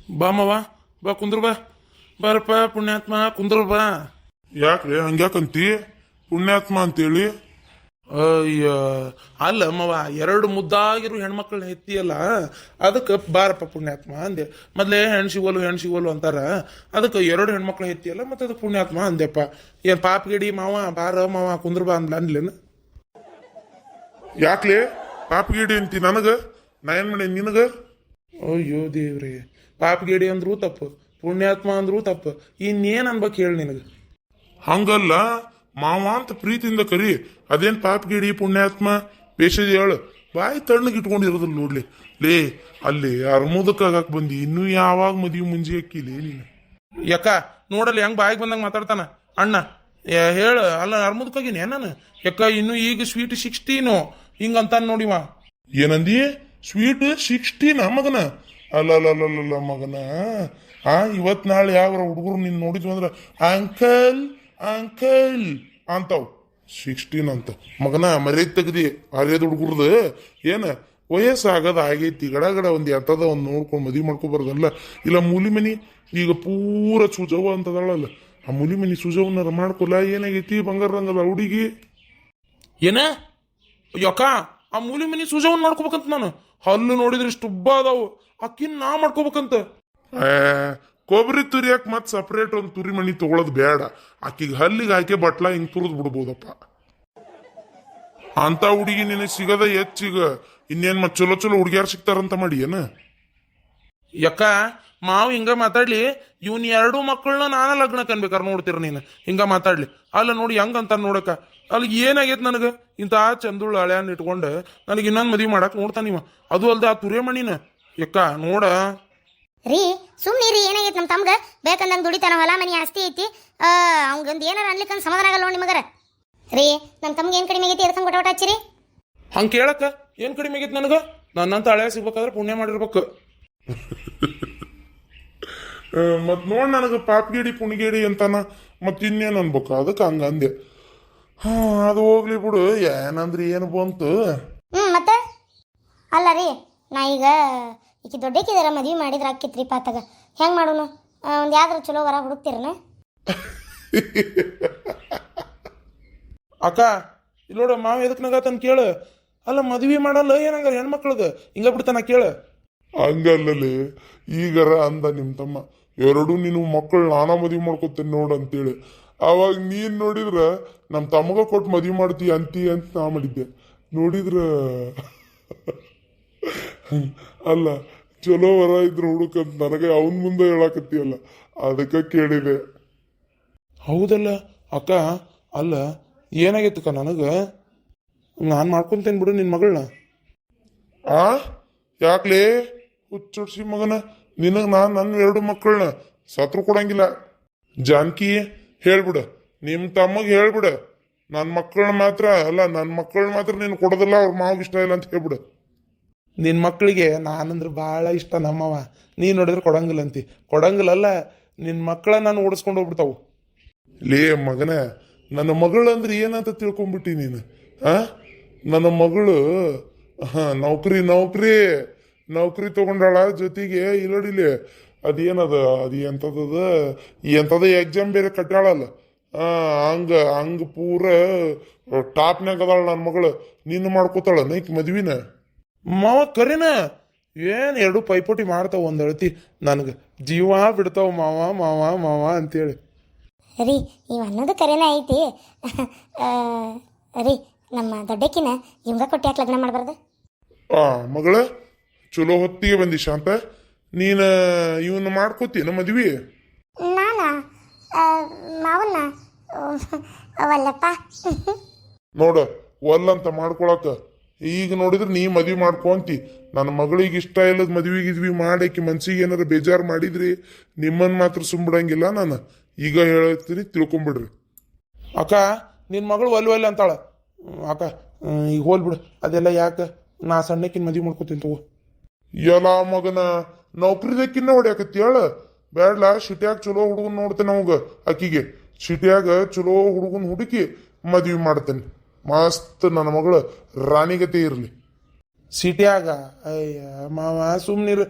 ಬಾ ಮಾವ, ಬಾ ಕುಂದ್ರ ಬಾ. ಬಾರಪ್ಪ ಪುಣ್ಯಾತ್ಮ ಕುಂದ್ರ ಬಾ. ಯಾಕ್ರಿ ಹಂಗ್ಯಾಕಂತಿ ಪುಣ್ಯಾತ್ಮ ಅಂತೇಳಿ? ಅಯ್ಯ ಅಲ್ಲ ಮಾವ, ಎರಡು ಮುದ್ದಾಗಿರು ಹೆಣ್ಮಕ್ಳನ್ನ ಎತ್ತಿಯಲ್ಲ, ಅದಕ್ಕೆ ಬಾರಪ್ಪ ಪುಣ್ಯಾತ್ಮ ಅಂದೆ. ಮೊದ್ಲೇ ಹೆಣ್ ಸಿಗೋಲು ಅಂತಾರ, ಅದಕ್ಕೆ ಎರಡು ಹೆಣ್ಮಕ್ಳು ಎತ್ತಿಯಲ್ಲ, ಮತ್ತೆ ಅದಕ್ಕೆ ಪುಣ್ಯಾತ್ಮ ಅಂದೆಪ್ಪ. ಏನ್ ಪಾಪ್ಗಿಡಿ ಮಾವ, ಬಾರ ಮಾವ ಕುಂದ್ರ ಬಾ ಅನ್ಲೇನು? ಯಾಕ್ಲೆ ಪಾಪಗೇಡಿ ಅಂತಿ ನನಗ? ನಾ ಏನ್ ಮಾಡಿ ನಿನಗ? ಅಯ್ಯೋ ದೇವ್ರಿ, ಪಾಪ್ಗಿಡಿ ಅಂದ್ರೂ ತಪ್ಪು, ಪುಣ್ಯಾತ್ಮ ಅಂದ್ರೂ ತಪ್ಪು, ಇನ್ನೇನ್ ಅನ್ಬೇಕು ಹೇಳಿ ನಿನಗೆ? ಹಂಗಲ್ಲ, ಮಾವ ಅಂತ ಪ್ರೀತಿಯಿಂದ ಕರಿ. ಅದೇನ್ ಪಾಪಗೇಡಿ ಪುಣ್ಯಾತ್ಮ ಬೇಷದ ಹೇಳು. ಬಾಯಿ ತಣ್ಣಗೆ ಇಟ್ಕೊಂಡಿರೋದಿಲ್ಲ ನೋಡ್ಲಿ. ಲೇ ಅಲ್ಲಿ ಅರ್ಮೋದಕ್ಕಾಗಕ್ ಬಂದಿ, ಇನ್ನೂ ಯಾವಾಗ ಮದುವೆ ಮುಂಜಿ ಹಾಕಿಲಿ ನೀನು? ಯಾಕ ನೋಡಲ್ಲ ಹೆಂಗ್ ಬಾಯಿಗೆ ಬಂದಂಗ ಮಾತಾಡ್ತಾನ ಅಣ್ಣ. ಹೇಳ ಅಲ್ಲ, ಅರ್ಮದಕ್ಕಾಗಿನಿ ನಾನು ಯಾಕ ಇನ್ನು ಈಗ ಸ್ವೀಟ್ 16 ಹಿಂಗಂತ ನೋಡಿವ. ಏನಂದಿ? ಸ್ವೀಟ್ 16 ಮಗನ? ಅಲ್ಲ ಮಗನ, ಇವತ್ ನಾಳೆ ಯಾವ ಹುಡುಗರು ನೀನ್ ನೋಡಿದ್ವಿ ಅಂದ್ರ ಅಂಕಲ್ ಅಂಕಲ್ ಅಂತಾವ್. 16 ಅಂತ ಮಗನ, ಮರ್ಯಾದೆ ತೆಗ್ದಿ. ಅರೇದ ಹುಡುಗರ್ದು ಏನ ವಯಸ್ಸಾಗದ ಆಗೈತಿ, ಗಡ ಒಂದ್ ಎಂತದ ಒಂದ್ ನೋಡ್ಕೊಂಡು ಮದ್ವಿ ಮಾಡ್ಕೊಬಾರ್ದಲ್ಲ. ಇಲ್ಲ ಮೂಲಿ ಮನಿ ಈಗ ಪೂರ ಸುಜವ ಅಂತದಳಲ್ಲ, ಆ ಮೂಲಿ ಮನಿ ಸುಜವನ್ನ ಮಾಡ್ಕೊಲ್ಲ. ಏನಾಗೈತಿ ಬಂಗಾರಂಗಲ್ಲ ಹುಡುಗಿ? ಏನ ಯಾಕ ಆ ಮೂಲಿ ಮನಿ ಸುಜವನ್ ಮಾಡ್ಕೋಬೇಕಂತ ನಾನು? ಹಲ್ಲು ನೋಡಿದ್ರೆ ಇಷ್ಟು ಉಬ್ಬ ಅದಾವು, ಅಕ್ಕಿನ ನಾ ಮಾಡ್ಕೋಬೇಕಂತ. ಕೊಬ್ಬರಿ ತುರಿಯಾಕ ಮತ್ ಸಪ್ರೇಟ್ ಒಂದು ತುರಿ ಮಣಿ ತಗೊಳದ್ ಬೇಡ. ಆಕಿಗೆ ಹಲ್ಲಿಗೆ ಹಾಕಿ ಬಟ್ಲ ಹಿಂಗ್ ತುರಿದ್ ಬಿಡ್ಬೋದಪ್ಪ. ಅಂತ ಹುಡುಗಿ ನಿನಗೆ ಸಿಗದ ಹೆಚ್ಚೀಗ. ಇನ್ನೇನ್ ಮತ್ ಚಲೋ ಹುಡುಗಿಯಾರು ಸಿಗ್ತಾರಂತ ಮಾಡಿ ಏನ? ಯಾಕ ಮಾವು ಹಿಂಗ ಮಾತಾಡ್ಲಿ, ಇವ್ನ 2 ಮಕ್ಕಳನ್ನ ನಾನ ಲಗ್ನ ಕನ್ಬೇಕಾರ ನೋಡ್ತೀರ ನೀನು ಹಿಂಗ ಮಾತಾಡ್ಲಿ? ಅಲ್ಲ ನೋಡಿ ಹೆಂಗಂತ ನೋಡಕ. ಅಲ್ಲಿ ಏನಾಗೈತ್ ನನಗ, ಇಂಥ ಚಂದುಳ್ಳ ಹಳ್ಯಾನ್ ಇಟ್ಕೊಂಡು ನನಗೆ ಇನ್ನೊಂದು ಮದ್ವಿ ಮಾಡಕ್ ನೋಡ್ತಾನ ಇವ. ಅದು ಅಲ್ದ ಆ ತುರೇ ಮಣಿನ ಯಕ್ಕ ನೋಡ. ರೀ ಸುಮ್ಮನಿರಿ, ಏನಾಗೈತೆ ನಮ್ಮ ತಮ್ಗ ಬೇಕಂದಂಗೆ ದುಡಿತಾನ, ಹೊಲ ಮನಿ ಆಸ್ತಿ ಐತಿ. ಅವಂಗಂದು ಏನಾರ ಅನ್ಲಿಕ್ಕಂದು ಸಮಾಧಾನ ಆಗಲ್ಲ ನೋಡಿ ನಿಮಗರ. ರೀ ನಮ್ಮ ತಮ್ಗೆ ಏನು ಕಡಿಮೆ ಆಗೈತಿ, ಎದಕ್ಕಂಗೆ ಕೊಟ್ಟ ಹಚ್ಚಿರಿ? ಹಂಗೆ ಕೇಳಕ್ಕ ಏನ್ ಕಡಿಮೆ ಆಗೈತಿ ನನಗ? ನನ್ನಂತ ಹಳ್ಯಾ ಸಿಗ್ಬೇಕಾದ್ರೆ ಪುಣ್ಯ ಮಾಡಿರ್ಬೇಕು. ಮತ್ ನೋಡ್ ನನಗ ಪಾಪ್ಗೇಡಿ ಪುಣ್ಗೇಡಿ ಅಂತಾನ, ಮತ್ ಇನ್ನೇನ್ ಅನ್ಬೇಕು? ಅದಕ್ಕೆ ಹಂಗ ಅಂದೆ. ಅದು ಹೋಗ್ಲಿ ಬಿಡು, ಏನಂದ್ರಿ ಏನು ಬಂತು? ಮತ್ತೆ ಅಲ್ಲ ರೀ, ನಾ ಈಗ ಈಕಿ ದೊಡ್ಡಕ್ಕಿದಾರ ಮದ್ವೆ ಮಾಡಿದ್ರೆ ಆಕಿತ್ರಿ ಪಾತಾಗ ಹೆಂಗೆ ಮಾಡೋನು? ಒಂದು ಯಾವ್ದಾರು ಚಲೋ ವರ ಹುಡುಕ್ತಿರನ? ಅಕ್ಕ ಇಲ್ಲಿ ನೋಡ, ಮಾವ ಎದಕ್ ನಗತನ್ ಕೇಳು. ಅಲ್ಲ ಮದ್ವಿ ಮಾಡಲ್ಲ ಏನಂಗಾರ ಹೆಣ್ಮಕ್ಳದ ಹಿಂಗ ಬಿಡ್ತಾನ ಕೇಳು. ಹಂಗಲ್ಲಲ್ಲಿ ಈಗರ ಅಂದ ನಿಮ್ ತಮ್ಮ, ಎರಡು ನೀನು ಮಕ್ಕಳು ನಾನಾ ಮದ್ವಿ ಮಾಡ್ಕೊತೇನೆ ನೋಡು ಅಂತೇಳಿ. ಅವಾಗ ನೀನ್ ನೋಡಿದ್ರ ನಮ್ ತಮ್ಮಗ ಕೊಟ್ಟು ಮದ್ವಿ ಮಾಡ್ತೀಯ ಅಂತ ನಾ ಮಾಡಿದ್ದೆ. ನೋಡಿದ್ರ ಅಲ್ಲ, ಚಲೋ ವರ ಇದ್ರು ಹುಡುಕಂತ ನನಗೆ ಅವನ್ ಮುಂದೆ ಹೇಳಾಕತ್ತೀಯಲ್ಲ, ಅದಕ್ಕೆ ಕೇಳಿದೆ. ಹೌದಲ್ಲ ಅಕ್ಕ, ಅಲ್ಲ ಏನಾಗೈತಕ್ಕ ನನಗ? ನಾನು ಮಾಡ್ಕೊಂತೇನೆ ಬಿಡು ನಿನ್ನ ಮಗಳನ್ನ. ಯಾಕ್ಲೇ ಹುಚ್ಚುಡ್ಸಿ ಮಗನ, ನಿನಗ್ ನನ್ನ 2 ಮಕ್ಕಳನ್ನ ಸತ್ರು ಕೊಡಂಗಿಲ್ಲ. ಜಾನ್ಕಿ ಹೇಳ್ಬಿಡ, ನಿಮ್ ತಮ್ಮಗ್ ಹೇಳ್ಬಿಡ, ನನ್ನ ಮಕ್ಕಳನ್ನ ಮಾತ್ರ ಅಲ್ಲ, ನನ್ನ ಮಕ್ಕಳನ್ನ ಮಾತ್ರ ನೀನು ಕೊಡೋದಿಲ್ಲ, ಅವ್ರ ಮಾವಿಗೆ ಇಷ್ಟ ಇಲ್ಲ ಅಂತ ಹೇಳ್ಬಿಡ. ನಿನ್ನ ಮಕ್ಕಳಿಗೆ ನಾನಂದ್ರೆ ಭಾಳ ಇಷ್ಟ ನಮ್ಮವ. ನೀ ನೋಡಿದ್ರೆ ಕೊಡಂಗಿಲ್ಲ ಅಂತಿ. ಕೊಡಂಗಿಲ್ಲಲ್ಲ, ನಿನ್ನ ಮಕ್ಕಳ ನಾನು ಓಡಿಸ್ಕೊಂಡು ಹೋಗ್ಬಿಡ್ತಾವು. ಲೇ ಮಗನ, ನನ್ನ ಮಗಳು ಅಂದ್ರೆ ಏನಂತ ತಿಳ್ಕೊಂಬಿಟ್ಟಿ ನೀನು? ನನ್ನ ಮಗಳು ನೌಕರಿ ತಗೊಂಡಾಳ, ಜೊತೆಗೆ ಇಲ್ಲಡಿಲಿ ಅದೇನದ, ಅದು ಎಂಥದ ಎಕ್ಸಾಮ್ ಬೇರೆ ಕಟ್ಟಾಳಲ್ಲ. ಹಂಗ ಪೂರ ಟಾಪ್ನಾಗ ಅದಾಳ ನನ್ನ ಮಗಳು. ನೀನು ಮಾಡ್ಕೋತಾಳ ನೈಕ್ ಮದ್ವಿನ? ಮಾವ ಕರಿನ ಏನು 2 ಪೈಪೋಟಿ ಮಾಡ್ತಾವ, ಒಂದು ಅಳತಿ ನನಗೆ ಜೀವ ಬಿಡ್ತಾವ ಮಾವ ಮಾವ ಮಾವ ಅಂತೇಳಿ. ರೀ ಇವ್ ಅನ್ನೋದು ಕರೆನ ಐತಿ. ರೀ ನಮ್ಮ ದೊಡ್ಡಕ್ಕಿನ ಇವಂಗ ಕೊಟ್ಟು ಯಾಕೆ ಲಗ್ನ ಮಾಡಬಾರ್ದು? ಮಗಳ ಚಲೋ ಹೊತ್ತಿಗೆ ಬಂದಿ ಶಾಂತ. ನೀನ ಇವನ್ನ ಮಾಡ್ಕೋತೀನ ಮದ್ವಿ? ನಾನ ಮಾವನ್ನ ಅವಲ್ಲಪ್ಪ. ನೋಡ ಒಲ್ಲಂತ ಮಾಡ್ಕೊಳಕ ಈಗ ನೋಡಿದ್ರೆ ನೀ ಮದ್ವಿ ಮಾಡ್ಕೊಂತಿ. ನನ್ನ ಮಗಳಿಗೆ ಇಷ್ಟ ಇಲ್ಲದ ಮದ್ವಿ ಮಾಡಕ್ಕೆ ಮನ್ಸಿಗೆ ಏನಾರ ಬೇಜಾರು ಮಾಡಿದ್ರಿ ನಿಮ್ಮನ್ನ ಮಾತ್ರ ಸುಮ್ಬಿಡಂಗಿಲ್ಲ ನಾನು. ಈಗ ಹೇಳ್ತೀನಿ, ತಿಳ್ಕೊಂಬಿಡ್ರಿ. ಅಕ್ಕ ನಿನ್ನ ಮಗಳು ಒಲ್ಲೆ ಅಂತಾಳ ಅಕ್ಕ. ಈಗ ಹೋಲ್ಬಿಡು ಅದೆಲ್ಲ, ಯಾಕೆ ನಾ ಸಣ್ಣಕ್ಕಿನ ಮದ್ವಿ ಮಾಡ್ಕೋತೀನಿ ತಗೋ. ಎಲ್ಲ ಮಗನ ನೌಕರಿದಕ್ಕಿನ್ನ ಹೊಡ್ಯಾಕತ್ತಿ ಹೇಳ ಬ್ಯಾಡ್ಲ. ಸಿಟಿಯಾಗ ಚಲೋ ಹುಡುಗನ್ ನೋಡ್ತೇನೆ ಅವಾಗ, ಆಕಿಗೆ ಸಿಟಿಯಾಗ ಚಲೋ ಹುಡುಗನ್ ಹುಡುಕಿ ಮದ್ವಿ ಮಾಡ್ತೇನೆ. ಮಸ್ತ್ ನನ್ನ ಮಗಳು ರಾಣಿಗತೆ ಇರಲಿ. ಸಿಟಿಯಾಗ ಅಯ್ಯ ಮಾವ ಸುಮ್ಮನಿರು.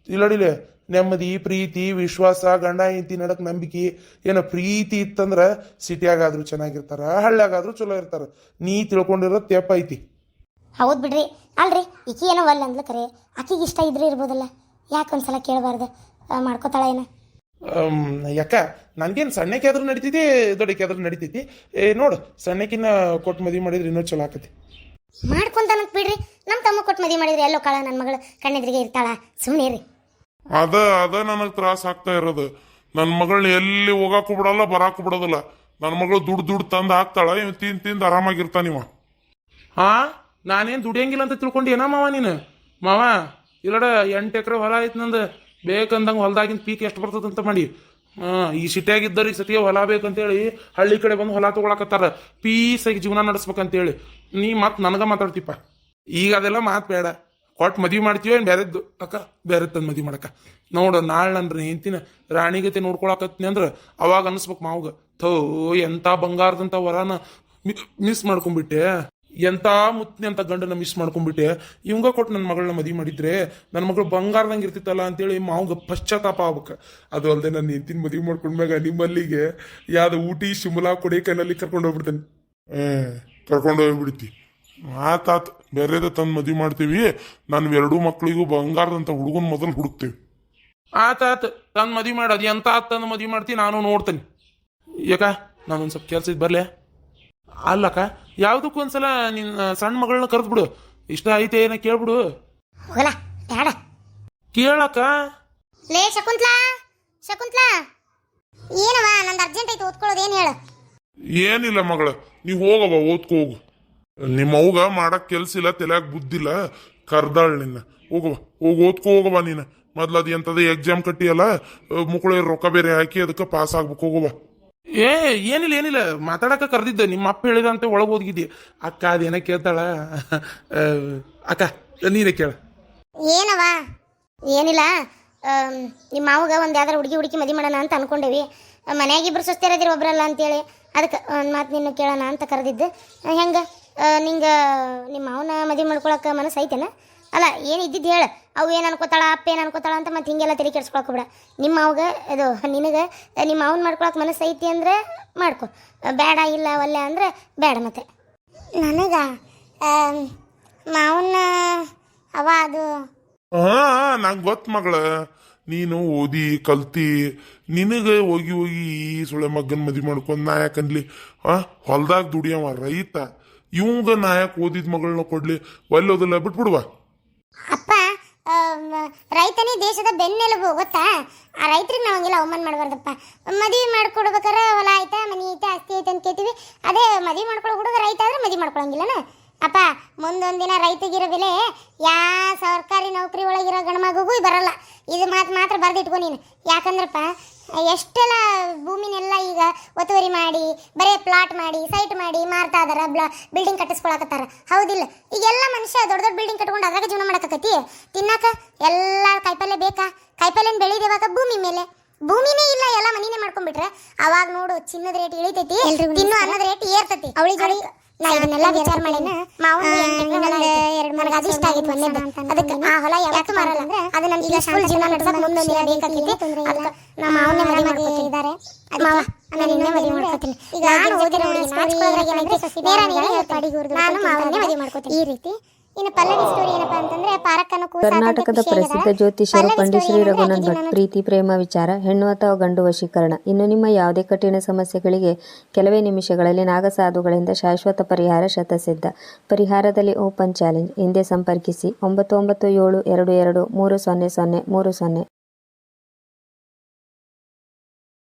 ಇಲ್ಲಡಿಲೆ ನೆಮ್ಮದಿ ಪ್ರೀತಿ ವಿಶ್ವಾಸ ಗಂಡ ಹೆಂಡತಿ ನಡಕ್ ನಂಬಿಕೆ ಏನೋ ಪ್ರೀತಿ ಇತ್ತಂದ್ರ ಸಿಟಿಯಾಗಾದ್ರೂ ಚೆನ್ನಾಗಿರ್ತಾರ ಹಳ್ಳ್ಯಾಗಾದ್ರೂ ಚಲೋ ಇರ್ತಾರ. ನೀ ತಿಳ್ಕೊಂಡಿರೋ ತೆಪ್ಪ ಐತಿ. ಹೌದು ಬಿಡ್ರಿ. ಅಲ್ರಿ ಈಕಿ ಏನೋ ಒಲ್ಲ ಅಂದ್ಲ ಕರೆ ಆಕಿಗೆ ಇಷ್ಟ ಇದ್ರೆ ಇರ್ಬೋದಲ್ಲ, ಯಾಕೆ ಒಂದ್ಸಲ ಕೇಳಬಾರ್ದು? ಮಾಡ್ಕೋತಾಳ ಏನ? ಯಾಕ ನನ್ಗೇನು ಸಣ್ಣಕ್ಕೆ ಆದ್ರೂ ನಡಿತೈತಿ ದೊಡ್ಡಕ್ಕೆ ಆದ್ರೂ ನಡಿತೈತಿ. ನೋಡು ಸಣ್ಣಕ್ಕಿನ್ನ ಕೊಟ್ಟು ಮದುವೆ ಮಾಡಿದ್ರೆ ಇನ್ನೂ ಚಲೋ ಆಕತಿ. ಮಾಡ್ಕೊಂತಾನಂತ ಬಿಡ್ರಿ. ನಮ್ಮ ತಮ್ಮ ಕೊಟ್ಟು ಮದುವೆ ಮಾಡಿದ್ರೆ ಎಲ್ಲೋ ಕಾಳ ನನ್ನ ಮಗಳು ಕಣ್ಣೆದ್ರಿಗೆ ಇರ್ತಾಳ, ಸುಮ್ಮನೆ ರೀ. ಅದ ನನಗೆ ತ್ರಾಸ ಆಗ್ತಾ ಇರೋದು. ನನ್ನ ಮಗಳನ್ನ ಎಲ್ಲಿ ಹೋಗಾಕು ಬಿಡಲ್ಲ ಬರಾಕು ಬಿಡೋದಿಲ್ಲ. ನನ್ನ ಮಗಳು ದುಡ್ಡು ತಂದು ಹಾಕ್ತಾಳ, ಇವ್ ತಿಂದು ಆರಾಮಾಗಿರ್ತಾನಿವ. ಹಾ ನಾನೇನು ದುಡಿಯಂಗಿಲ್ಲ ಅಂತ ತಿಳ್ಕೊಂಡು ಏನೋ ಮಾವ ನೀನು? ಮಾವ ಇಲ್ಲಡ 8 ಎಕರೆ ಹೊಲ ಐತೆ ನಂದು, ಬೇಕಂದಂಗೆ ಹೊಲದಾಗಿನ ಪೀಕ್ ಎಷ್ಟು ಬರ್ತದಂತ ಮಾಡಿ. ಈ ಸಿಟಿಯಾಗಿದ್ದವ್ರಿಗೆ ಸತಿಗೆ ಹೊಲ ಬೇಕಂತೇಳಿ ಹಳ್ಳಿ ಕಡೆ ಬಂದು ಹೊಲ ತೊಗೊಳಕತ್ತಾರ, ಪೀಸಾಗಿ ಜೀವನ ನಡೆಸ್ಬೇಕಂತೇಳಿ. ನೀ ಮತ್ತೆ ನನಗೆ ಮಾತಾಡ್ತಿಪ್ಪ. ಈಗ ಅದೆಲ್ಲ ಮಾತು ಬೇಡ. ಕೊಟ್ಟು ಮದುವೆ ಮಾಡ್ತೀವಿ ಏನು ಬೇರೆದ್ದು ಅಕ್ಕ, ಬೇರೆ ತಂದು ಮದುವೆ ಮಾಡಕ್ಕ. ನೋಡು ನಾಳೆ ನನ್ನ ಹೆಂಡ್ತಿನ ರಾಣಿಗತೆ ನೋಡ್ಕೊಳಕತ್ನಿ ಅಂದ್ರೆ ಅವಾಗ ಅನಿಸ್ಬೇಕು ಮಾವ್ಗ, ಥೋ ಎಂಥ ಬಂಗಾರದಂಥ ವರನ ಮಿಸ್ ಮಾಡ್ಕೊಂಡ್ಬಿಟ್ಟೆ, ಎಂಥ ಮುತ್ನಿ ಅಂತ ಗಂಡನ ಮಿಸ್ ಮಾಡ್ಕೊಂಡ್ಬಿಟ್ಟೆ. ಇವಂಗ ಕೊಟ್ಟು ನನ್ನ ಮಗಳನ್ನ ಮದುವೆ ಮಾಡಿದ್ರೆ ನನ್ನ ಮಗಳು ಬಂಗಾರದಂಗೆ ಇರ್ತಿತ್ತಲ್ಲ ಅಂತೇಳಿ ಮಾವ್ಗ ಪಶ್ಚಾತ್ತಾಪ ಆಗ್ಬೇಕು. ಅದು ಅಲ್ಲದೆ ನನ್ನ ಹೆಂಡ್ತಿನ ಮದುವೆ ಮಾಡ್ಕೊಂಡ್ಮ್ಯಾಗ ನಿಮ್ಮಲ್ಲಿಗೆ ಯಾವ್ದು ಊಟಿ ಶಿಮ್ಲಾ ಕೊಡೇಕನಲ್ಲಿ ಕರ್ಕೊಂಡು ಹೋಗ್ಬಿಡ್ತೇನೆ. ಕರ್ಕೊಂಡು ಹೋಗ್ಬಿಡ್ತಿ. ಆತಾತ್ ಬೇರೆದ ತಂದು ಮದುವೆ ಮಾಡ್ತೀವಿ. ನಾನು 2 ಮಕ್ಳಿಗೂ ಬಂಗಾರದಂತ ಹುಡುಗನ ಮೊದಲು ಹುಡುಕ್ತೇವೆ. ಆತಾತ್ ತಂದು ಮದುವೆ ಮಾಡೋದು ಎಂತ ತಂದು ಮದುವೆ ಮಾಡ್ತೀನಿ ನಾನು ನೋಡ್ತೇನೆ. ಯಾಕ ನಾನೊಂದು ಸ್ವಲ್ಪ ಕೆಲಸ ಇದ್ದು ಬರಲೇ? ಅಲ್ಲಕ್ಕ ಯಾವುದಕ್ಕೂ ಒಂದ್ಸಲ ನಿನ್ನ ಸಣ್ಣ ಮಗಳನ್ನ ಕರೆದ್ಬಿಡು, ಇಷ್ಟ ಐತೆ ಏನ ಕೇಳ್ಬಿಡು. ಹೋಗಲ್ಲ ಬೇಡ. ಕೇಳಕ್ಕ. ಲೇ ಶಕುಂತ್ಲಾ, ಶಕುಂತ್ಲಾ ಏನವ ನಂದು ಅರ್ಜೆಂಟ್ ಐತೆ ಓದ್ಕೊಳ್ಳೋದು, ಏನು ಹೇಳು? ಏನಿಲ್ಲ ಮಗಳ, ನೀವು ಹೋಗವ ಓದ್ಕೋ ಹೋಗು. ನಿಮ್ಮ ಅವ್ಗ ಮಾಡಕ್ ಕೆಲ್ಸ ಇಲ್ಲ, ತಲೆಯಾಗ ಬುದ್ಧಿಲ್ಲ, ಕರ್ದಾಳ್ ನಿನ್ನ. ಹೋಗವ ಹೋಗಿ ಓದ್ಕೋ ಹೋಗವ ನೀನು. ಮೊದ್ಲು ಅದು ಎಂತದ ಎಕ್ಸಾಮ್ ಕಟ್ಟಿಯಲ್ಲ, ಮುಕ್ಕಳು ರೊಕ್ಕ ಬೇರೆ ಹಾಕಿ ಅದಕ್ಕೆ ಪಾಸ್ ಆಗ್ಬೇಕು. ಹೋಗವ. ಏನಿಲ್ಲ ಮಾತಾಡಕ ಕರೆದಿದ್ದೆ, ನಿಮ್ಮ ಅಪ್ಪ ಹೇಳಿದಂತೆ ಒಳಗೆ ಓದ್ಗಿದ್ದಿ. ಅಕ್ಕ ಅದೇನ ಕೇಳ್ತಾಳ? ಅಕ್ಕ ನೀನೇ ಕೇಳ. ಏನವ? ಏನಿಲ್ಲ, ನಿಮ್ಮ ಮಾವಗ ಒಂದು ಯಾವ್ದಾರು ಹುಡುಗಿ ಮದುವೆ ಮಾಡೋಣ ಅಂತ ಅನ್ಕೊಂಡೇವಿ. ಮನ್ಯಾಗಿಬ್ರು ಸುಸ್ತಿರೋದಿರ ಒಬ್ರಲ್ಲ ಅಂತೇಳಿ ಅದಕ್ಕೆ ಒಂದು ಮಾತು ನಿನ್ನ ಕೇಳೋಣ ಅಂತ ಕರೆದಿದ್ದು. ಹೆಂಗೆ ನಿಂಗೆ ನಿಮ್ಮ ಮಾವನ ಮದುವೆ ಮಾಡ್ಕೊಳಕ್ಕೆ ಮನಸ್ಸು ಐತೆನ? ಅಲ್ಲ ಏನು ಇದ್ದಿದ್ದು ಹೇಳು. ಅವು ಏನು ಅನ್ಕೋತಾಳ ಅಪ್ಪ ಏನು ಅನ್ಕೋತಾಳ ಅಂತ ಮತ್ತೆ ಹಿಂಗೆಲ್ಲ ತಲೆ ಕೆಡ್ಸ್ಕೊಳಕ್ಬಿಡ. ನಿಮ್ಮ ಮಾವಗ ಇದು ನಿನಗೆ ನಿಮ್ಮ ಮಾವನ ಮಾಡ್ಕೊಳಕ್ಕೆ ಮನಸ್ಸು ಐತಿ ಅಂದರೆ ಮಾಡ್ಕೊ, ಬೇಡ ಇಲ್ಲ ಒಲ್ಲೆ ಅಂದರೆ ಬೇಡ. ಮತ್ತೆ ನನಗೆ ಮಾವನ ಅವ ಅದು ನಂಗೆ ಗೊತ್ತು ಮಗಳ, ನೀನು ಓದಿ ಕಲ್ತಿ, ನಿನಗೆ ಹೋಗಿ ಸುಳೆ ಮಗನ ಮದುವೆ ಮಾಡ್ಕೊಂಡು ನಾ ಯಾಕನ್ಲಿ? ಹೊಲ್ದಾಗ ದುಡಿಯವ ರೈತ, ಇವಂಗ ನಾ ಯಾಕೆ ಓದಿದ ಮಗಳನ್ನ ಕೊಡ್ಲಿ? ಒಲ್ಲೋದಿಲ್ಲ, ಬಿಟ್ಬಿಡುವ. ಅಪ್ಪ ರೈತನೇ ದೇಶದ ಬೆನ್ನೆಲುಬು, ಗೊತ್ತಾ? ಆ ರೈತರಿಗೆ ನಾವಂಗೆಲ್ಲ ಅವಮಾನ ಮಾಡಬಾರ್ದಪ್ಪ. ಮದುವೆ ಮಾಡ್ಕೊಡ್ಬೇಕಾರೆ ಹೊಲ ಆಯ್ತಾ, ಮನೆ ಐತೆ, ಆಸ್ತಿ ಐತೆ ಅಂತ ಕೇಳ್ತೀವಿ. ಅದೇ ಮದುವೆ ಮಾಡ್ಕೊಳ್ಳೋ ಹುಡುಗ ರೈತ ಆದ್ರೆ ಮದುವೆ ಮಾಡ್ಕೊಳಂಗಿಲ್ಲನ ಅಪ್ಪ? ಮುಂದೊಂದಿನ ರೈತಗಿರೋ ಬೆಲೆ ಸರ್ಕಾರಿ ನೌಕರಿ ಒಳಗಿರೋ ಗಣಮಗುಗೂ ಬರಲ್ಲ. ಇದು ಮಾತ್ರ ಬರೆದಿಟ್ಕೊ ನೀನು. ಯಾಕಂದ್ರಪ್ಪ ಎಷ್ಟೆಲ್ಲ ಭೂಮಿನೆಲ್ಲ ಈಗ ಒತ್ತುವರಿ ಮಾಡಿ ಬರೀ ಪ್ಲಾಟ್ ಮಾಡಿ ಸೈಟ್ ಮಾಡಿ ಮಾರ್ತಾ ಇದಾರ, ಬಿಲ್ಡಿಂಗ್ ಕಟ್ಟಿಸ್ಕೊಳಕತ್ತಾರ. ಹೌದಿಲ್ಲ? ಈಗೆಲ್ಲ ಮನುಷ್ಯ ದೊಡ್ಡ ಬಿಲ್ಡಿಂಗ್ ಕಟ್ಕೊಂಡು ಅದ್ರಾಗ ಜೀವನ ಮಾಡಕತ್ತೈತಿ. ತಿನ್ನಾಕ ಎಲ್ಲ ಕಾಯಿಪಲ್ಲೆ ಬೇಕಾ? ಕಾಯಿಪಲ್ಲೆನ ಬೆಳೆದೇವಾಗ ಭೂಮಿ ಮೇಲೆ, ಭೂಮಿನೇ ಇಲ್ಲ, ಎಲ್ಲ ಮನಿನೇ ಮಾಡ್ಕೊಂಡ್ಬಿಟ್ರೆ ಅವಾಗ ನೋಡು ಚಿನ್ನದ ರೇಟ್ ಇಳಿತೈತಿ, ತಿನ್ನು ಅನ್ನದ ರೇಟ್ ಏರ್ತೈತಿ. ಅವಳಿಗೆ ನಾ ಇದನ್ನೆಲ್ಲ ವಿಚಾರ ಮಾಡಿನ ನನಗೆ ಅದು ಇಷ್ಟ ಆಗಿತ್ತು ಒಂದೇದು. ಅದಕ್ಕೆ ಆ ಹೊಲ ಯಾವತ್ತೂ ಮಾರಲ್ಲ. ಅದು ನಮ್ಗೆ ಈಗ ಶಾಂತ ಜೀವನ ನಡೆಸಕ್ ಮುಂದೊಂದಿನ ಬೇಕಾಗಿತ್ತು. ಅದಕ್ಕೆ ನಮ್ಮ ಮಾವನ್ನೇ ಮದುವೆ ಮಾಡ್ಕೊತಿದ್ದಾರೆ. ಮಾವ ನಾನು ಇನ್ನೇ ಮದುವೆ ಮಾಡ್ಕೊತೀನಿ. ಈಗ ನಾನು ಓದಿರೋ ನಾನು ಮಾವನ್ನೇ ಮದುವೆ ಮಾಡ್ಕೊತೀನಿ. ಈ ರೀತಿ ಇನ್ನು ಪಲ್ಲವಿ ಸ್ಟೋರಿ ಏನಪ್ಪಾ ಅಂತಂದ್ರೆ ಪಾರಕ್ಕನ ಕರ್ನಾಟಕದ ಪ್ರಸಿದ್ಧ ಜ್ಯೋತಿಷರು ಪಂಡಿತ್ ಶ್ರೀ ರಘುನಂದನ್ ಭಟ್ ಪ್ರೀತಿ ಪ್ರೇಮ ವಿಚಾರ ಹೆಣ್ಣು ಅಥವಾ ಗಂಡು ವಶೀಕರಣ. ಇನ್ನು ನಿಮ್ಮ ಯಾವುದೇ ಕಠಿಣ ಸಮಸ್ಯೆಗಳಿಗೆ ಕೆಲವೇ ನಿಮಿಷಗಳಲ್ಲಿ ನಾಗಸಾಧುಗಳಿಂದ ಶಾಶ್ವತ ಪರಿಹಾರ ಶತಸಿದ್ಧ. ಪರಿಹಾರದಲ್ಲಿ ಓಪನ್ ಚಾಲೆಂಜ್. ಹಿಂದೆ ಸಂಪರ್ಕಿಸಿ 9972230030.